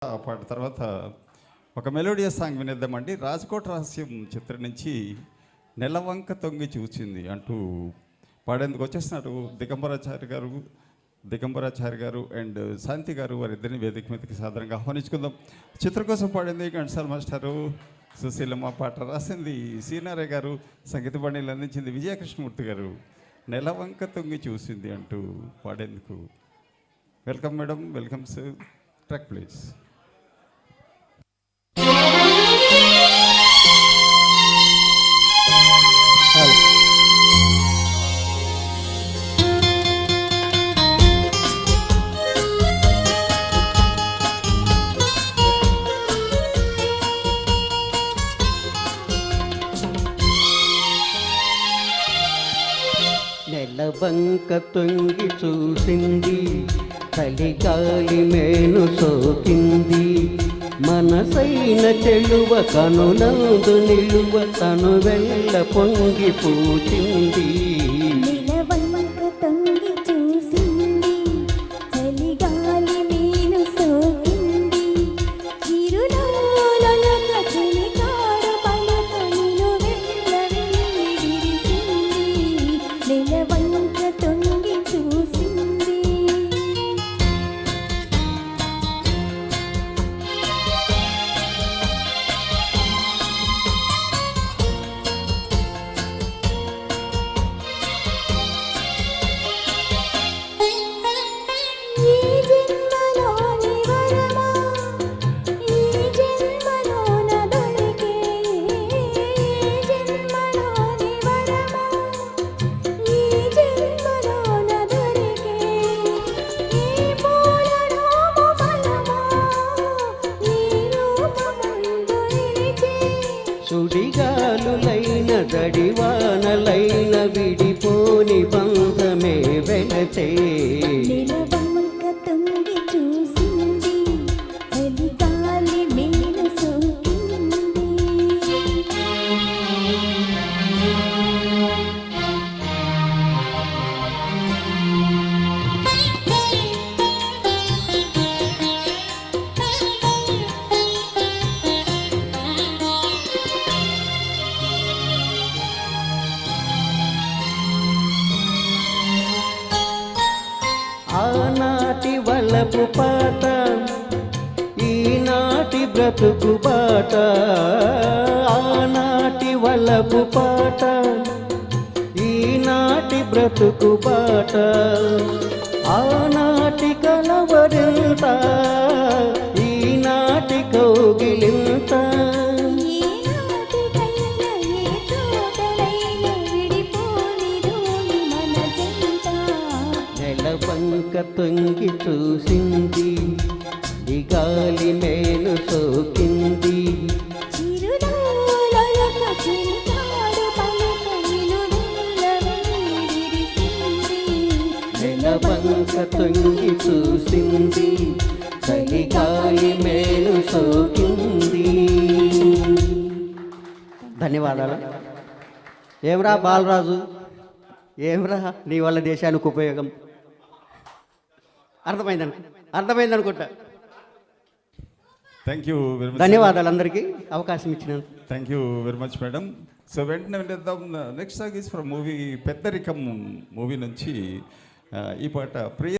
ఆ పాట తర్వాత ఒక మెలోడియస్ సాంగ్ వినేద్దామండి. రాజకోట రహస్యం చిత్రం నుంచి నెలవంక తొంగి చూసింది అంటూ పాడేందుకు వచ్చేసినారు దిగంబరాచారి గారు అండ్ శాంతి గారు. వారిద్దరిని వేదిక మీదకి సాధారణంగా ఆహ్వానించుకుందాం. చిత్రం కోసం పాడింది ఘంటసాల మాస్టారు, సుశీలమ్మ, పాట రాసింది సీనారయ్య గారు, సంగీత బాణీలు అందించింది విజయకృష్ణమూర్తి గారు. నెలవంక తొంగి చూసింది అంటూ పాడేందుకు welcome madam, welcome sir. Track please. నెలవంక తొంగి చూసింది, చలిగాలి మేను సోకింది, మనసైన చెలువ కనులందు నిలువ తను వెళ్ళ పొంగి పూచింది. నెలవంక తొంగి చూసింది, చలిగాలి మేను సోకింది, చిరునవ్వులొలక చెలికారు పలక నిలువెల్ల వెళ్ళి విరిసింది. నెలవంక తొంగి చూసింది. సుడిగాలులైన దడివానలైన విడిపోని బంధమే వెలచే. నెలవంక తొంగి చూసింది, చలిగాలి మేను సోకింది. ఆనాటి వలపు పాట, ఈనాటి బ్రతుకు బాట. ఆనాటి వలపు పాట, ఈనాటి బ్రతుకు బాట. ఆనాటి కలవరింత, ఈనాటి కౌగిలింత. ఏనాటికైనా ఏ చోటనైనా విడిపోని దోని మన జంట. నెలవంక తొంగి చూసింది, దిగాలి మేలు సోకింది, చిరునవ్వులొలక చెలికారు పలక నిలువెల్ల వెళ్ళి విరిసింది. నెలవంక తొంగి చూసింది, చలిగాలి మేలు సోకింది. ధన్యవాదాలు. ఏమ్రా బాలరాజు, ఏమ్రా నీ వల్ల దేశానికి ఉపయోగం. అర్థమైంది అనుకుంటా. Thank you very much. ధన్యవాదాలు అందరికీ అవకాశం ఇచ్చినందుకు. Thank you very much madam. So వెంటనే వినేద్దాం. Next song is from movie Peddarikam movie నుంచి ఈ పాట ప్రియ